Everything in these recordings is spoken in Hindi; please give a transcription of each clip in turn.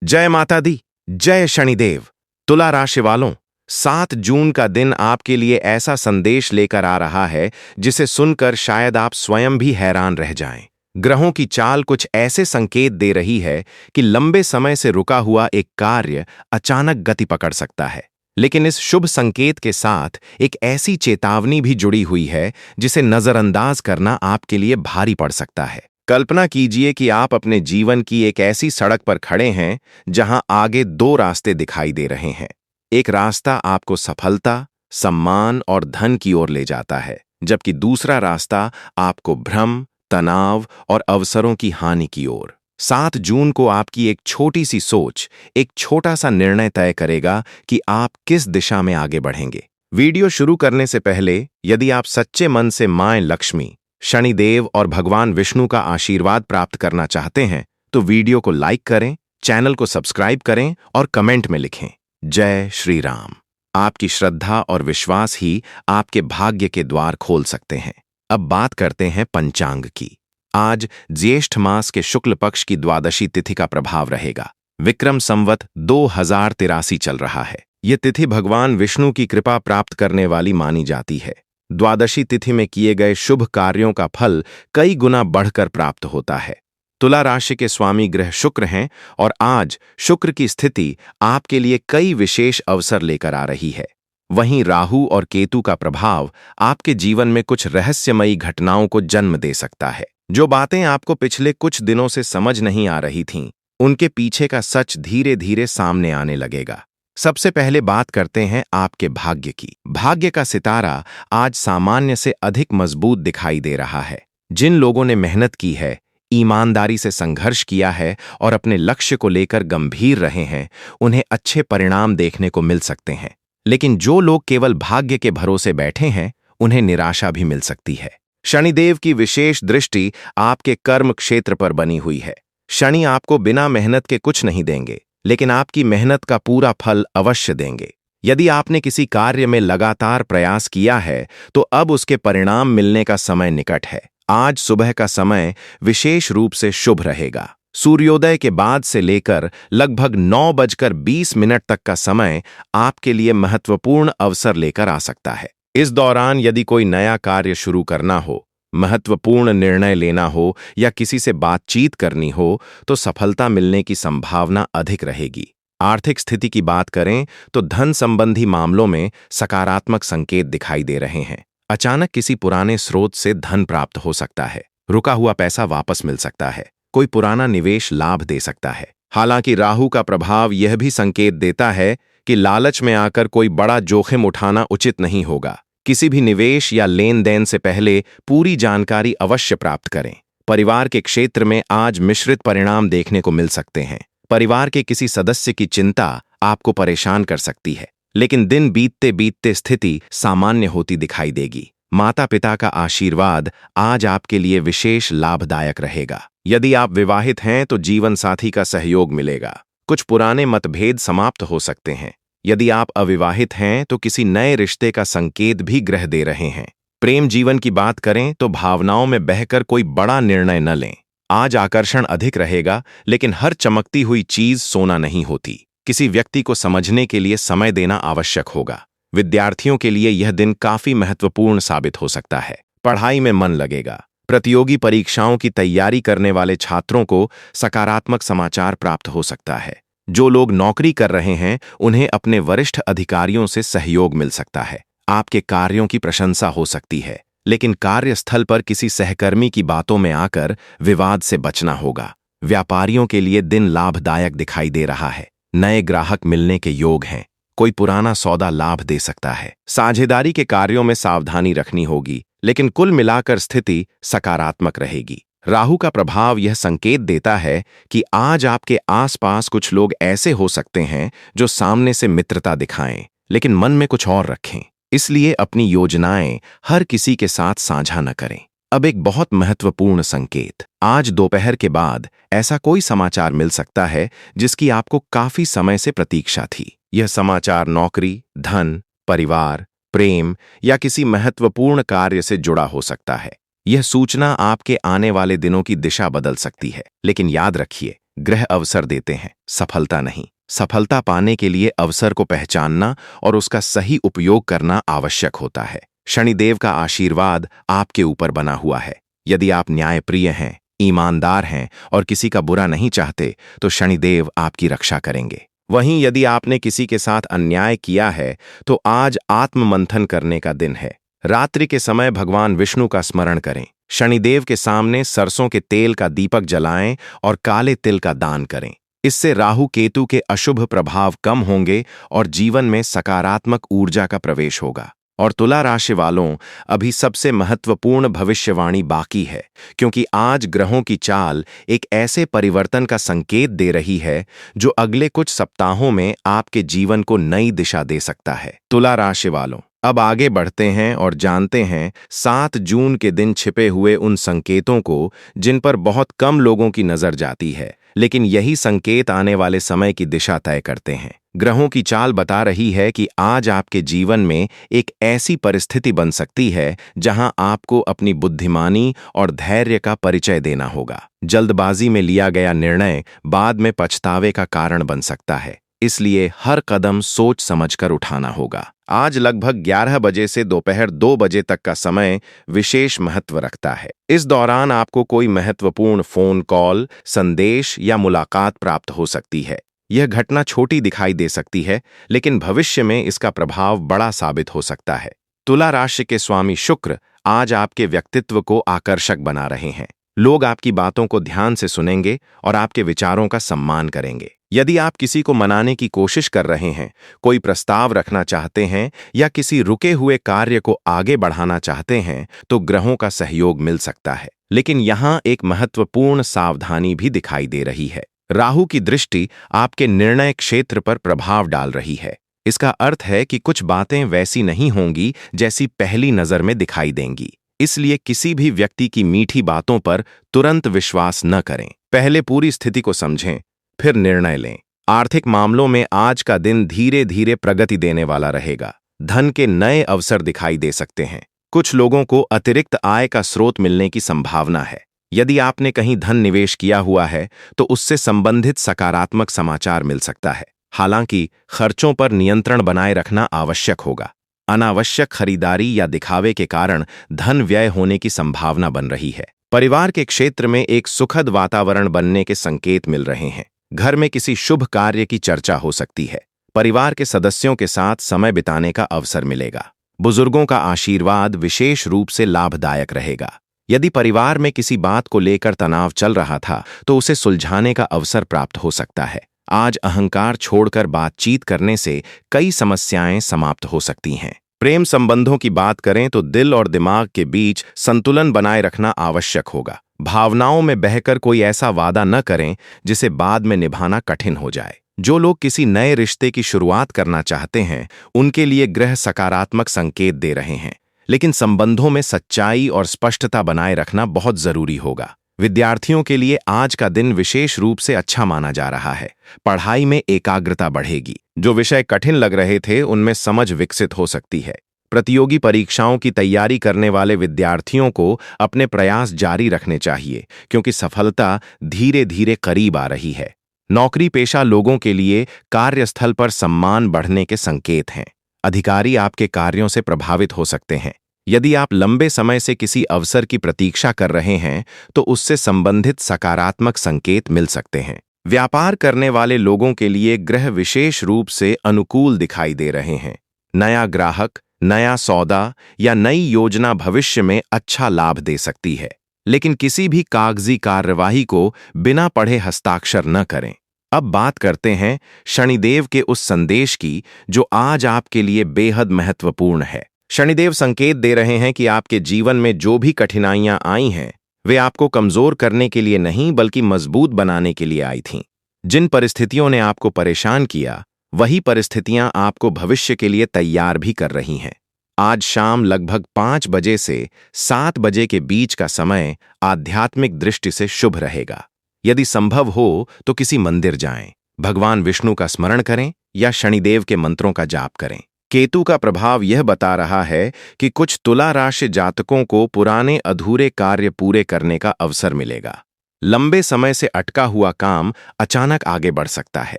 जय माता दी। जय शनिदेव। तुला राशि वालों, 7 जून का दिन आपके लिए ऐसा संदेश लेकर आ रहा है जिसे सुनकर शायद आप स्वयं भी हैरान रह जाएं। ग्रहों की चाल कुछ ऐसे संकेत दे रही है कि लंबे समय से रुका हुआ एक कार्य अचानक गति पकड़ सकता है। लेकिन इस शुभ संकेत के साथ एक ऐसी चेतावनी भी जुड़ी हुई है जिसे नजरअंदाज करना आपके लिए भारी पड़ सकता है। कल्पना कीजिए कि आप अपने जीवन की एक ऐसी सड़क पर खड़े हैं जहां आगे 2 रास्ते दिखाई दे रहे हैं। एक रास्ता आपको सफलता, सम्मान और धन की ओर ले जाता है, जबकि दूसरा रास्ता आपको भ्रम, तनाव और अवसरों की हानि की ओर। 7 जून को आपकी एक छोटी सी सोच, एक छोटा सा निर्णय तय करेगा कि आप किस दिशा में आगे बढ़ेंगे। वीडियो शुरू करने से पहले यदि आप सच्चे मन से मां लक्ष्मी, शनिदेव और भगवान विष्णु का आशीर्वाद प्राप्त करना चाहते हैं तो वीडियो को लाइक करें, चैनल को सब्सक्राइब करें और कमेंट में लिखें जय श्री राम। आपकी श्रद्धा और विश्वास ही आपके भाग्य के द्वार खोल सकते हैं। अब बात करते हैं पंचांग की। आज ज्येष्ठ मास के शुक्ल पक्ष की द्वादशी तिथि का प्रभाव रहेगा। विक्रम संवत 2083 चल रहा है। यह तिथि भगवान विष्णु की कृपा प्राप्त करने वाली मानी जाती है। द्वादशी तिथि में किए गए शुभ कार्यों का फल कई गुना बढ़कर प्राप्त होता है। तुला राशि के स्वामी ग्रह शुक्र हैं और आज शुक्र की स्थिति आपके लिए कई विशेष अवसर लेकर आ रही है। वहीं राहु और केतु का प्रभाव आपके जीवन में कुछ रहस्यमयी घटनाओं को जन्म दे सकता है। जो बातें आपको पिछले कुछ दिनों से समझ नहीं आ रही थीं, उनके पीछे का सच धीरे धीरे सामने आने लगेगा। सबसे पहले बात करते हैं आपके भाग्य की। भाग्य का सितारा आज सामान्य से अधिक मजबूत दिखाई दे रहा है। जिन लोगों ने मेहनत की है, ईमानदारी से संघर्ष किया है और अपने लक्ष्य को लेकर गंभीर रहे हैं, उन्हें अच्छे परिणाम देखने को मिल सकते हैं। लेकिन जो लोग केवल भाग्य के भरोसे बैठे हैं, उन्हें निराशा भी मिल सकती है। शनिदेव की विशेष दृष्टि आपके कर्म क्षेत्र पर बनी हुई है। शनि आपको बिना मेहनत के कुछ नहीं देंगे, लेकिन आपकी मेहनत का पूरा फल अवश्य देंगे। यदि आपने किसी कार्य में लगातार प्रयास किया है, तो अब उसके परिणाम मिलने का समय निकट है। आज सुबह का समय विशेष रूप से शुभ रहेगा। सूर्योदय के बाद से लेकर लगभग 9:20 तक का समय आपके लिए महत्वपूर्ण अवसर लेकर आ सकता है। इस दौरान यदि कोई नया कार्य शुरू करना हो, महत्वपूर्ण निर्णय लेना हो या किसी से बातचीत करनी हो, तो सफलता मिलने की संभावना अधिक रहेगी। आर्थिक स्थिति की बात करें तो धन संबंधी मामलों में सकारात्मक संकेत दिखाई दे रहे हैं। अचानक किसी पुराने स्रोत से धन प्राप्त हो सकता है। रुका हुआ पैसा वापस मिल सकता है। कोई पुराना निवेश लाभ दे सकता है। हालांकि राहु का प्रभाव यह भी संकेत देता है कि लालच में आकर कोई बड़ा जोखिम उठाना उचित नहीं होगा। किसी भी निवेश या लेन देन से पहले पूरी जानकारी अवश्य प्राप्त करें। परिवार के क्षेत्र में आज मिश्रित परिणाम देखने को मिल सकते हैं। परिवार के किसी सदस्य की चिंता आपको परेशान कर सकती है, लेकिन दिन बीतते बीतते स्थिति सामान्य होती दिखाई देगी। माता पिता का आशीर्वाद आज आपके लिए विशेष लाभदायक रहेगा। यदि आप विवाहित हैं तो जीवन साथी का सहयोग मिलेगा। कुछ पुराने मतभेद समाप्त हो सकते हैं। यदि आप अविवाहित हैं तो किसी नए रिश्ते का संकेत भी ग्रह दे रहे हैं। प्रेम जीवन की बात करें तो भावनाओं में बहकर कोई बड़ा निर्णय न लें। आज आकर्षण अधिक रहेगा, लेकिन हर चमकती हुई चीज सोना नहीं होती। किसी व्यक्ति को समझने के लिए समय देना आवश्यक होगा। विद्यार्थियों के लिए यह दिन काफी महत्वपूर्ण साबित हो सकता है। पढ़ाई में मन लगेगा। प्रतियोगी परीक्षाओं की तैयारी करने वाले छात्रों को सकारात्मक समाचार प्राप्त हो सकता है। जो लोग नौकरी कर रहे हैं, उन्हें अपने वरिष्ठ अधिकारियों से सहयोग मिल सकता है। आपके कार्यों की प्रशंसा हो सकती है, लेकिन कार्यस्थल पर किसी सहकर्मी की बातों में आकर विवाद से बचना होगा। व्यापारियों के लिए दिन लाभदायक दिखाई दे रहा है। नए ग्राहक मिलने के योग हैं। कोई पुराना सौदा लाभ दे सकता है। साझेदारी के कार्यों में सावधानी रखनी होगी, लेकिन कुल मिलाकर स्थिति सकारात्मक रहेगी। राहु का प्रभाव यह संकेत देता है कि आज आपके आसपास कुछ लोग ऐसे हो सकते हैं जो सामने से मित्रता दिखाएं, लेकिन मन में कुछ और रखें। इसलिए अपनी योजनाएं हर किसी के साथ साझा न करें। अब एक बहुत महत्वपूर्ण संकेत। आज दोपहर के बाद ऐसा कोई समाचार मिल सकता है जिसकी आपको काफी समय से प्रतीक्षा थी। यह समाचार नौकरी, धन, परिवार, प्रेम या किसी महत्वपूर्ण कार्य से जुड़ा हो सकता है। यह सूचना आपके आने वाले दिनों की दिशा बदल सकती है। लेकिन याद रखिए, ग्रह अवसर देते हैं, सफलता नहीं। सफलता पाने के लिए अवसर को पहचानना और उसका सही उपयोग करना आवश्यक होता है। शनिदेव का आशीर्वाद आपके ऊपर बना हुआ है। यदि आप न्यायप्रिय हैं, ईमानदार हैं और किसी का बुरा नहीं चाहते, तो शनिदेव आपकी रक्षा करेंगे। वहीं यदि आपने किसी के साथ अन्याय किया है, तो आज आत्ममंथन करने का दिन है। रात्रि के समय भगवान विष्णु का स्मरण करें। शनिदेव के सामने सरसों के तेल का दीपक जलाएं और काले तिल का दान करें। इससे राहु केतु के अशुभ प्रभाव कम होंगे और जीवन में सकारात्मक ऊर्जा का प्रवेश होगा। और तुला राशि वालों, अभी सबसे महत्वपूर्ण भविष्यवाणी बाकी है, क्योंकि आज ग्रहों की चाल एक ऐसे परिवर्तन का संकेत दे रही है जो अगले कुछ सप्ताहों में आपके जीवन को नई दिशा दे सकता है। तुला राशि वालों, अब आगे बढ़ते हैं और जानते हैं 7 जून के दिन छिपे हुए उन संकेतों को जिन पर बहुत कम लोगों की नजर जाती है, लेकिन यही संकेत आने वाले समय की दिशा तय करते हैं। ग्रहों की चाल बता रही है कि आज आपके जीवन में एक ऐसी परिस्थिति बन सकती है जहां आपको अपनी बुद्धिमानी और धैर्य का परिचय देना होगा। जल्दबाजी में लिया गया निर्णय बाद में पछतावे का कारण बन सकता है, इसलिए हर कदम सोच समझकर उठाना होगा। आज लगभग 11 बजे से दोपहर 2 बजे तक का समय विशेष महत्व रखता है। इस दौरान आपको कोई महत्वपूर्ण फोन कॉल, संदेश या मुलाकात प्राप्त हो सकती है। यह घटना छोटी दिखाई दे सकती है, लेकिन भविष्य में इसका प्रभाव बड़ा साबित हो सकता है। तुला राशि के स्वामी शुक्र आज आपके व्यक्तित्व को आकर्षक बना रहे हैं। लोग आपकी बातों को ध्यान से सुनेंगे और आपके विचारों का सम्मान करेंगे। यदि आप किसी को मनाने की कोशिश कर रहे हैं, कोई प्रस्ताव रखना चाहते हैं या किसी रुके हुए कार्य को आगे बढ़ाना चाहते हैं, तो ग्रहों का सहयोग मिल सकता है। लेकिन यहाँ एक महत्वपूर्ण सावधानी भी दिखाई दे रही है। राहु की दृष्टि आपके निर्णय क्षेत्र पर प्रभाव डाल रही है। इसका अर्थ है कि कुछ बातें वैसी नहीं होंगी जैसी पहली नजर में दिखाई देंगी। इसलिए किसी भी व्यक्ति की मीठी बातों पर तुरंत विश्वास न करें। पहले पूरी स्थिति को समझें, फिर निर्णय लें। आर्थिक मामलों में आज का दिन धीरे धीरे प्रगति देने वाला रहेगा। धन के नए अवसर दिखाई दे सकते हैं। कुछ लोगों को अतिरिक्त आय का स्रोत मिलने की संभावना है। यदि आपने कहीं धन निवेश किया हुआ है, तो उससे संबंधित सकारात्मक समाचार मिल सकता है। हालांकि खर्चों पर नियंत्रण बनाए रखना आवश्यक होगा। अनावश्यक खरीदारी या दिखावे के कारण धन व्यय होने की संभावना बन रही है। परिवार के क्षेत्र में एक सुखद वातावरण बनने के संकेत मिल रहे हैं। घर में किसी शुभ कार्य की चर्चा हो सकती है। परिवार के सदस्यों के साथ समय बिताने का अवसर मिलेगा। बुजुर्गों का आशीर्वाद विशेष रूप से लाभदायक रहेगा। यदि परिवार में किसी बात को लेकर तनाव चल रहा था, तो उसे सुलझाने का अवसर प्राप्त हो सकता है। आज अहंकार छोड़कर बातचीत करने से कई समस्याएं समाप्त हो सकती हैं। प्रेम संबंधों की बात करें तो दिल और दिमाग के बीच संतुलन बनाए रखना आवश्यक होगा। भावनाओं में बहकर कोई ऐसा वादा न करें जिसे बाद में निभाना कठिन हो जाए। जो लोग किसी नए रिश्ते की शुरुआत करना चाहते हैं, उनके लिए ग्रह सकारात्मक संकेत दे रहे हैं, लेकिन संबंधों में सच्चाई और स्पष्टता बनाए रखना बहुत जरूरी होगा। विद्यार्थियों के लिए आज का दिन विशेष रूप से अच्छा माना जा रहा है। पढ़ाई में एकाग्रता बढ़ेगी। जो विषय कठिन लग रहे थे, उनमें समझ विकसित हो सकती है। प्रतियोगी परीक्षाओं की तैयारी करने वाले विद्यार्थियों को अपने प्रयास जारी रखने चाहिए, क्योंकि सफलता धीरे धीरे करीब आ रही है। नौकरी पेशा लोगों के लिए कार्यस्थल पर सम्मान बढ़ने के संकेत हैं। अधिकारी आपके कार्यों से प्रभावित हो सकते हैं। यदि आप लंबे समय से किसी अवसर की प्रतीक्षा कर रहे हैं, तो उससे संबंधित सकारात्मक संकेत मिल सकते हैं। व्यापार करने वाले लोगों के लिए ग्रह विशेष रूप से अनुकूल दिखाई दे रहे हैं। नया ग्राहक, नया सौदा या नई योजना भविष्य में अच्छा लाभ दे सकती है, लेकिन किसी भी कागजी कार्यवाही को बिना पढ़े हस्ताक्षर न करें। अब बात करते हैं शनिदेव के उस संदेश की जो आज आपके लिए बेहद महत्वपूर्ण है। शनिदेव संकेत दे रहे हैं कि आपके जीवन में जो भी कठिनाइयां आई हैं, वे आपको कमजोर करने के लिए नहीं, बल्कि मजबूत बनाने के लिए आई थीं। जिन परिस्थितियों ने आपको परेशान किया, वही परिस्थितियां आपको भविष्य के लिए तैयार भी कर रही हैं। आज शाम लगभग 5 बजे से 7 बजे के बीच का समय आध्यात्मिक दृष्टि से शुभ रहेगा। यदि संभव हो तो किसी मंदिर जाएं, भगवान विष्णु का स्मरण करें या शनिदेव के मंत्रों का जाप करें। केतु का प्रभाव यह बता रहा है कि कुछ तुला राशि जातकों को पुराने अधूरे कार्य पूरे करने का अवसर मिलेगा। लंबे समय से अटका हुआ काम अचानक आगे बढ़ सकता है।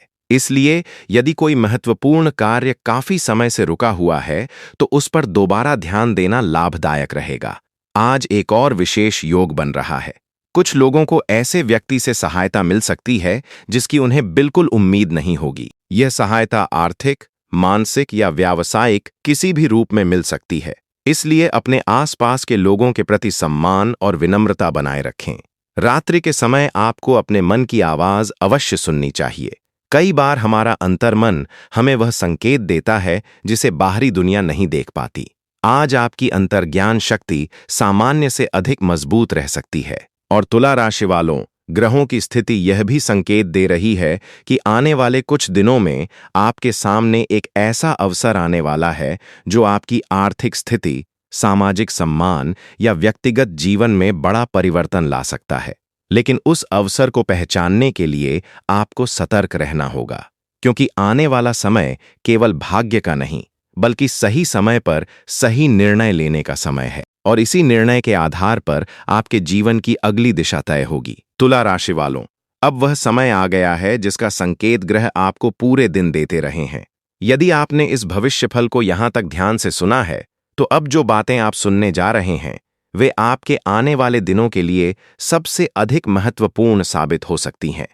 इसलिए यदि कोई महत्वपूर्ण कार्य काफी समय से रुका हुआ है तो उस पर दोबारा ध्यान देना लाभदायक रहेगा। आज एक और विशेष योग बन रहा है। कुछ लोगों को ऐसे व्यक्ति से सहायता मिल सकती है जिसकी उन्हें बिल्कुल उम्मीद नहीं होगी। यह सहायता आर्थिक, मानसिक या व्यावसायिक किसी भी रूप में मिल सकती है। इसलिए अपने आसपास के लोगों के प्रति सम्मान और विनम्रता बनाए रखें। रात्रि के समय आपको अपने मन की आवाज अवश्य सुननी चाहिए। कई बार हमारा अंतर्मन हमें वह संकेत देता है जिसे बाहरी दुनिया नहीं देख पाती। आज आपकी अंतर्ज्ञान शक्ति सामान्य से अधिक मजबूत रह सकती है। और तुला राशि वालों, ग्रहों की स्थिति यह भी संकेत दे रही है कि आने वाले कुछ दिनों में आपके सामने एक ऐसा अवसर आने वाला है जो आपकी आर्थिक स्थिति, सामाजिक सम्मान या व्यक्तिगत जीवन में बड़ा परिवर्तन ला सकता है। लेकिन उस अवसर को पहचानने के लिए आपको सतर्क रहना होगा, क्योंकि आने वाला समय केवल भाग्य का नहीं, बल्कि सही समय पर सही निर्णय लेने का समय है। और इसी निर्णय के आधार पर आपके जीवन की अगली दिशा तय होगी। तुला राशि वालों, अब वह समय आ गया है जिसका संकेत ग्रह आपको पूरे दिन देते रहे हैं। यदि आपने इस भविष्यफल को यहां तक ध्यान से सुना है, तो अब जो बातें आप सुनने जा रहे हैं वे आपके आने वाले दिनों के लिए सबसे अधिक महत्वपूर्ण साबित हो सकती हैं।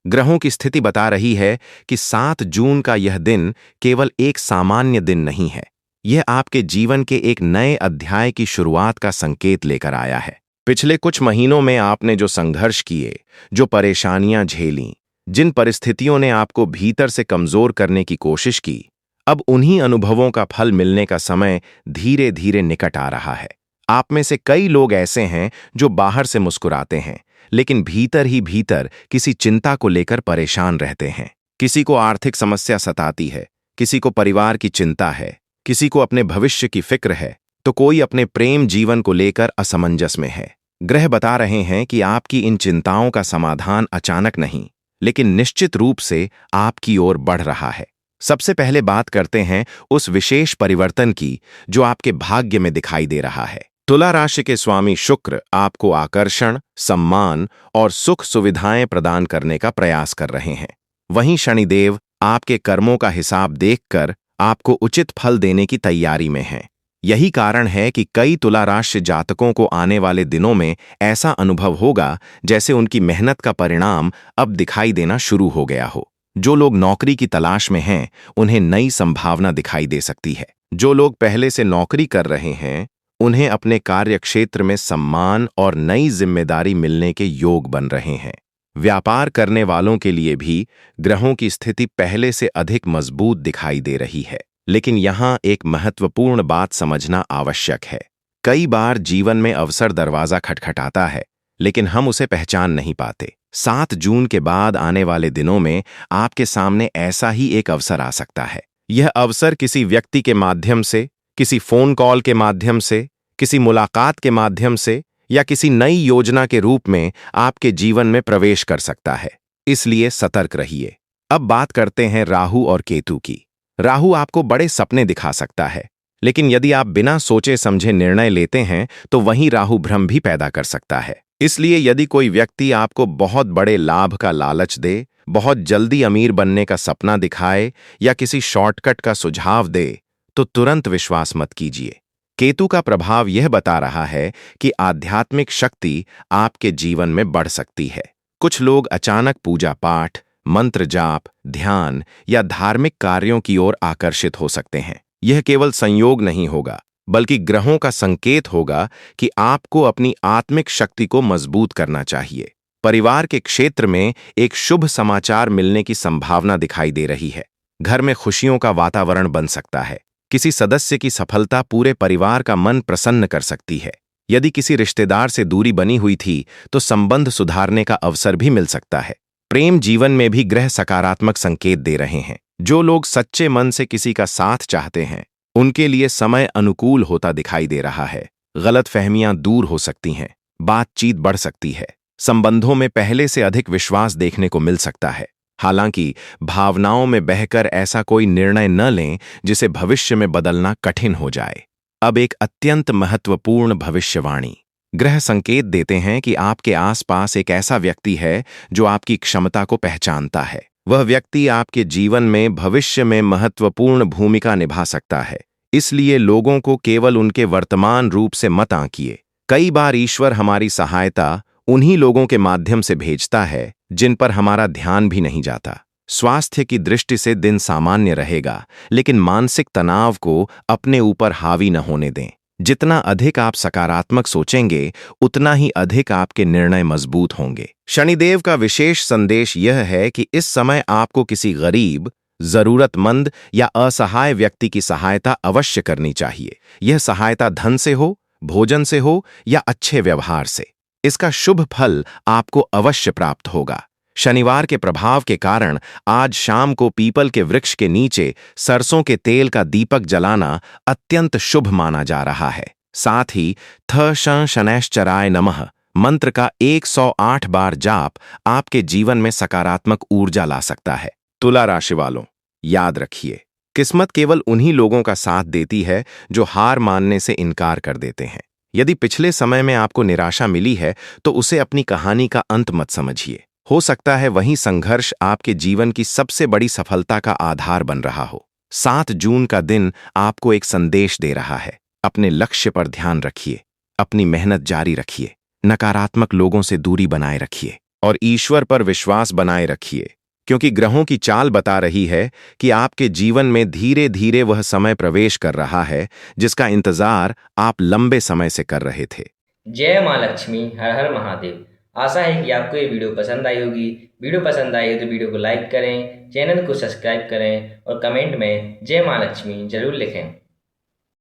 ग्रहों की स्थिति बता रही है कि 7 जून का यह दिन केवल एक सामान्य दिन नहीं है। यह आपके जीवन के एक नए अध्याय की शुरुआत का संकेत लेकर आया है। पिछले कुछ महीनों में आपने जो संघर्ष किए, जो परेशानियां झेलीं, जिन परिस्थितियों ने आपको भीतर से कमजोर करने की कोशिश की, अब उन्हीं अनुभवों का फल मिलने का समय धीरे धीरे निकट आ रहा है। आप में से कई लोग ऐसे हैं जो बाहर से मुस्कुराते हैं, लेकिन भीतर ही भीतर किसी चिंता को लेकर परेशान रहते हैं। किसी को आर्थिक समस्या सताती है, किसी को परिवार की चिंता है, किसी को अपने भविष्य की फिक्र है, तो कोई अपने प्रेम जीवन को लेकर असमंजस में है। ग्रह बता रहे हैं कि आपकी इन चिंताओं का समाधान अचानक नहीं, लेकिन निश्चित रूप से आपकी ओर बढ़ रहा है। सबसे पहले बात करते हैं उस विशेष परिवर्तन की जो आपके भाग्य में दिखाई दे रहा है। तुला राशि के स्वामी शुक्र आपको आकर्षण, सम्मान और सुख सुविधाएं प्रदान करने का प्रयास कर रहे हैं। वहीं शनिदेव आपके कर्मों का हिसाब देखकर आपको उचित फल देने की तैयारी में हैं। यही कारण है कि कई तुला राशि जातकों को आने वाले दिनों में ऐसा अनुभव होगा जैसे उनकी मेहनत का परिणाम अब दिखाई देना शुरू हो गया हो। जो लोग नौकरी की तलाश में हैं, उन्हें नई संभावना दिखाई दे सकती है। जो लोग पहले से नौकरी कर रहे हैं, उन्हें अपने कार्य क्षेत्र में सम्मान और नई जिम्मेदारी मिलने के योग बन रहे हैं। व्यापार करने वालों के लिए भी ग्रहों की स्थिति पहले से अधिक मजबूत दिखाई दे रही है। लेकिन यहाँ एक महत्वपूर्ण बात समझना आवश्यक है। कई बार जीवन में अवसर दरवाजा खटखटाता है, लेकिन हम उसे पहचान नहीं पाते। 7 जून के बाद आने वाले दिनों में आपके सामने ऐसा ही एक अवसर आ सकता है। यह अवसर किसी व्यक्ति के माध्यम से, किसी फोन कॉल के माध्यम से, किसी मुलाकात के माध्यम से या किसी नई योजना के रूप में आपके जीवन में प्रवेश कर सकता है। इसलिए सतर्क रहिए। अब बात करते हैं राहु और केतु की। राहु आपको बड़े सपने दिखा सकता है, लेकिन यदि आप बिना सोचे समझे निर्णय लेते हैं तो वहीं राहु भ्रम भी पैदा कर सकता है। इसलिए यदि कोई व्यक्ति आपको बहुत बड़े लाभ का लालच दे, बहुत जल्दी अमीर बनने का सपना दिखाए या किसी शॉर्टकट का सुझाव दे, तो तुरंत विश्वास मत कीजिए। केतु का प्रभाव यह बता रहा है कि आध्यात्मिक शक्ति आपके जीवन में बढ़ सकती है। कुछ लोग अचानक पूजा पाठ, मंत्र जाप, ध्यान या धार्मिक कार्यों की ओर आकर्षित हो सकते हैं। यह केवल संयोग नहीं होगा, बल्कि ग्रहों का संकेत होगा कि आपको अपनी आत्मिक शक्ति को मजबूत करना चाहिए। परिवार के क्षेत्र में एक शुभ समाचार मिलने की संभावना दिखाई दे रही है। घर में खुशियों का वातावरण बन सकता है। किसी सदस्य की सफलता पूरे परिवार का मन प्रसन्न कर सकती है। यदि किसी रिश्तेदार से दूरी बनी हुई थी तो संबंध सुधारने का अवसर भी मिल सकता है। प्रेम जीवन में भी ग्रह सकारात्मक संकेत दे रहे हैं। जो लोग सच्चे मन से किसी का साथ चाहते हैं, उनके लिए समय अनुकूल होता दिखाई दे रहा है। गलतफहमियां दूर हो सकती हैं, बातचीत बढ़ सकती है, संबंधों में पहले से अधिक विश्वास देखने को मिल सकता है। हालांकि भावनाओं में बहकर ऐसा कोई निर्णय न लें जिसे भविष्य में बदलना कठिन हो जाए। अब एक अत्यंत महत्वपूर्ण भविष्यवाणी। ग्रह संकेत देते हैं कि आपके आसपास एक ऐसा व्यक्ति है जो आपकी क्षमता को पहचानता है। वह व्यक्ति आपके जीवन में भविष्य में महत्वपूर्ण भूमिका निभा सकता है। इसलिए लोगों को केवल उनके वर्तमान रूप से मत आंकिए। कई बार ईश्वर हमारी सहायता उन्हीं लोगों के माध्यम से भेजता है जिन पर हमारा ध्यान भी नहीं जाता। स्वास्थ्य की दृष्टि से दिन सामान्य रहेगा, लेकिन मानसिक तनाव को अपने ऊपर हावी न होने दें। जितना अधिक आप सकारात्मक सोचेंगे, उतना ही अधिक आपके निर्णय मजबूत होंगे। शनिदेव का विशेष संदेश यह है कि इस समय आपको किसी गरीब, जरूरतमंद या असहाय व्यक्ति की सहायता अवश्य करनी चाहिए। यह सहायता धन से हो, भोजन से हो या अच्छे व्यवहार से। इसका शुभ फल आपको अवश्य प्राप्त होगा। शनिवार के प्रभाव के कारण आज शाम को पीपल के वृक्ष के नीचे सरसों के तेल का दीपक जलाना अत्यंत शुभ माना जा रहा है। साथ ही थ श शनैश्चराय नमः मंत्र का 108 बार जाप आपके जीवन में सकारात्मक ऊर्जा ला सकता है। तुला राशि वालों, याद रखिए, किस्मत केवल उन्हीं लोगों का साथ देती है जो हार मानने से इनकार कर देते हैं। यदि पिछले समय में आपको निराशा मिली है, तो उसे अपनी कहानी का अंत मत समझिए। हो सकता है वही संघर्ष आपके जीवन की सबसे बड़ी सफलता का आधार बन रहा हो। 7 जून का दिन आपको एक संदेश दे रहा है। अपने लक्ष्य पर ध्यान रखिए, अपनी मेहनत जारी रखिए, नकारात्मक लोगों से दूरी बनाए रखिए और ईश्वर पर विश्वास बनाए रखिए, क्योंकि ग्रहों की चाल बता रही है कि आपके जीवन में धीरे धीरे वह समय प्रवेश कर रहा है जिसका इंतजार आप लंबे समय से कर रहे थे। जय माँ लक्ष्मी, हर हर महादेव। आशा है कि आपको ये वीडियो पसंद आई होगी। वीडियो पसंद आई तो वीडियो को लाइक करें, चैनल को सब्सक्राइब करें और कमेंट में जय माँ लक्ष्मी जरूर लिखें।